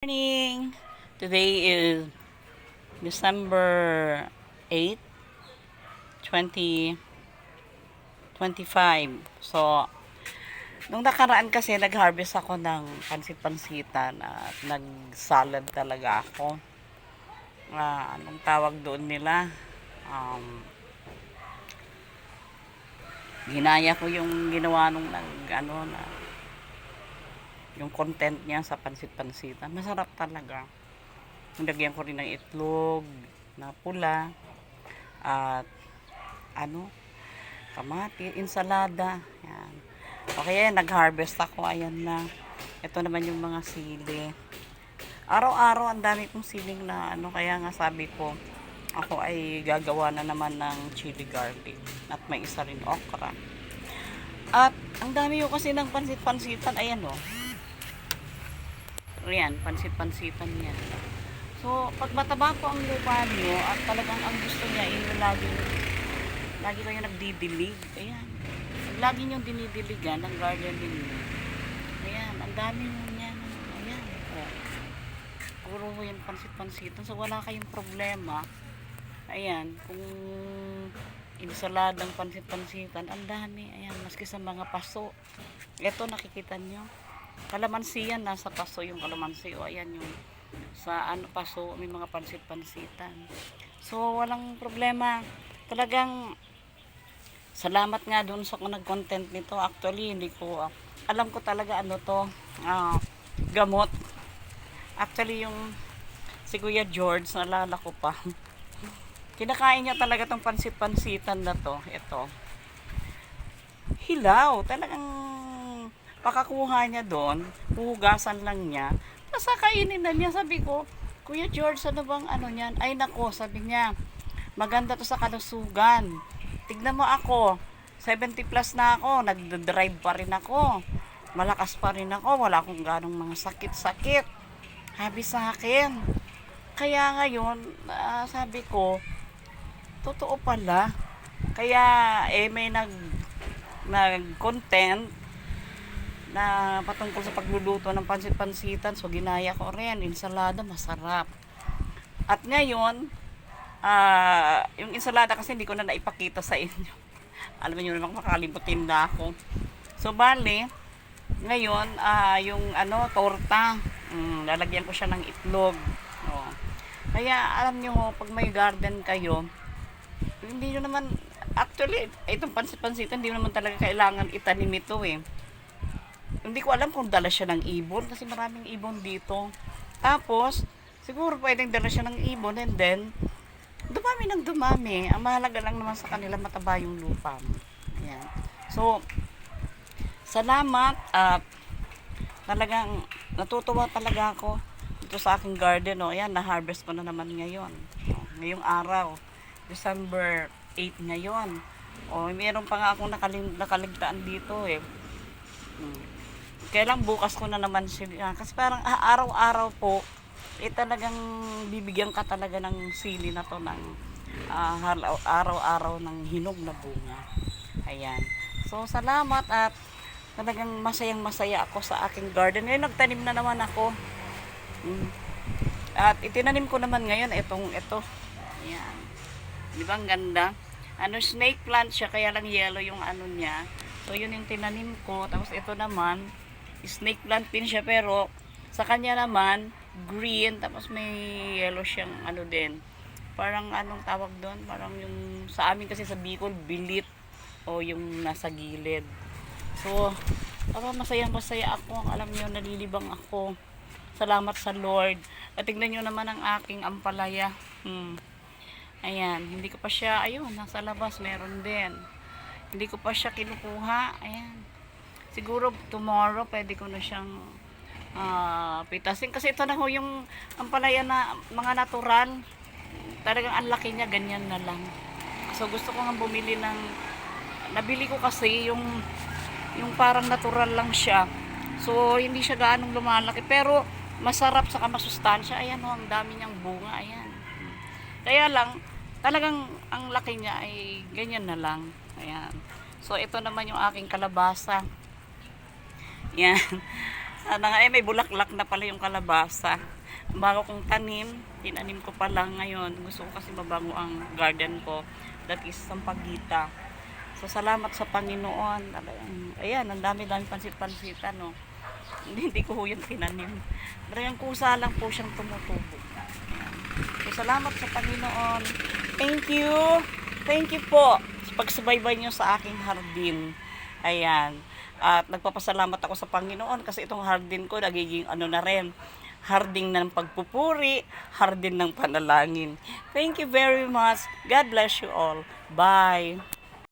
Morning! Today is December 8, 2025. So, nung nakaraan kasi nag-harvest ako ng pansit-pansitan at nag-salad talaga ako. Anong tawag doon nila? Ginaya ko yung ginawa nung yung content niya sa pansit-pansitan. Masarap talaga. Nilagyan ko rin ng itlog na pula at kamati, ensalada. Yan. Okay, nag-harvest ako. Ayan na. Ito naman yung mga sili. Araw-araw ang dami kong siling na kaya nga sabi ko ako ay gagawa na naman ng chili garlic at may isa rin okra. At ang dami ko kasi ng pansit-pansitan. Ayan Ayan, pansit-pansitan yan. So, pag mataba po ang lupa nyo at talagang ang gusto niya yung lagi kayo nagdidilig. Ayan. Lagi nyo dinidiligan ang garden ninyo. Ayan, ang dami nyo yan. Ayan. Puro yan pansit-pansitan. So, wala kayong problema. Ayan, kung insaladang pansit-pansitan, ang dami. Ayan, maski sa mga paso. Ito, nakikita nyo. Kalamansi yan, nasa paso yung kalamansi. O, ayan yung sa paso, may mga pansit-pansitan. So, walang problema. Talagang, salamat nga dun sa nag-content nito. Actually, hindi ko, alam ko talaga gamot. Actually, yung si Kuya George, naalala ko pa. Kinakain niya talaga tong pansit-pansitan na to. Ito. Hilaw. Talagang pakakuha niya doon, huhugasan lang niya. Tapos kainin na niya. Sabi ko, Kuya George, ano bang niyan? Ay nako, sabi niya, maganda to sa kalusugan. Tignan mo ako, 70 plus na ako, nagdadrive pa rin ako. Malakas pa rin ako, wala akong ganong mga sakit-sakit. Sabi sa akin. Kaya ngayon, sabi ko, totoo pala. Kaya may nag-content na patungkol sa pagluluto ng pansit-pansitan. So, ginaya ko rin. Ensalada, masarap. At ngayon, yung ensalada kasi hindi ko na naipakita sa inyo. Alam niyo naman, makakalimutin na ako. So, bale, ngayon, yung torta, lalagyan ko siya ng itlog. Kaya, alam niyo, pag may garden kayo, hindi nyo naman, actually, itong pansit-pansitan, hindi naman talaga kailangan itanim ito Hindi ko alam kung dala siya ng ibon kasi maraming ibon dito. Tapos, siguro pwedeng dala siya ng ibon and then, dumami ng dumami. Ang mahalaga lang naman sa kanila mataba yung lupa. Ayan. So, salamat at talagang natutuwa talaga ako dito sa aking garden. Ayan, na-harvest ko na naman ngayon. Ngayong araw, December 8 ngayon. Meron pa nga akong nakaligtaan dito Kailang bukas ko na naman sila. Kasi parang araw-araw po, talagang bibigyan ka talaga ng sili na to ng araw-araw ng hinog na bunga. Ayan. So, salamat at talagang masayang-masaya ako sa aking garden. Ngayon, nagtanim na naman ako. At itinanim ko naman ngayon ito. Ayan. Di ba ang ganda? Snake plant siya, kaya lang yellow yung niya. So, yun yung tinanim ko. Tapos, ito naman, snake plant din siya, pero sa kanya naman green, tapos may yellow siyang din. Parang anong tawag doon? Parang yung sa amin kasi sa Bicol, bilit o yung nasa gilid. So, masaya ako. Alam niyo, nalilibang ako. Salamat sa Lord. At tignan niyo naman ang aking ampalaya. Ayan, hindi ko pa siya, nasa labas meron din. Hindi ko pa siya kinukuha. Ayan. Siguro tomorrow pwede ko na siyang pitasin. Kasi ito na yung ampalaya na mga natural. Talagang ang laki niya, ganyan na lang. So gusto ko nga bumili nabili ko kasi yung parang natural lang siya. So hindi siya gaanong lumalaki. Pero masarap saka masustansya. Ayan ang dami niyang bunga. Ayan. Kaya lang, talagang ang laki niya ay ganyan na lang. Ayan. So ito naman yung aking kalabasa. Yan. Sana nga may bulaklak na pala yung kalabasa. Bago kong tanim, tinanim ko pa lang ngayon. Gusto ko kasi mabango ang garden ko. That is sampagita. So salamat sa Panginoon. Ayan, ang dami-dami pansit-pansitan, no. Hindi ko ho yung tinanim. Pero yung kusa lang po siyang tumutubo. Ayan. So salamat sa Panginoon. Thank you. Thank you po sa pagsubaybay nyo sa aking hardin. Ayan. At nagpapasalamat ako sa Panginoon kasi itong hardin ko nagiging ano na rin, hardin ng pagpupuri, hardin ng panalangin. Thank you very much. God bless you all. Bye.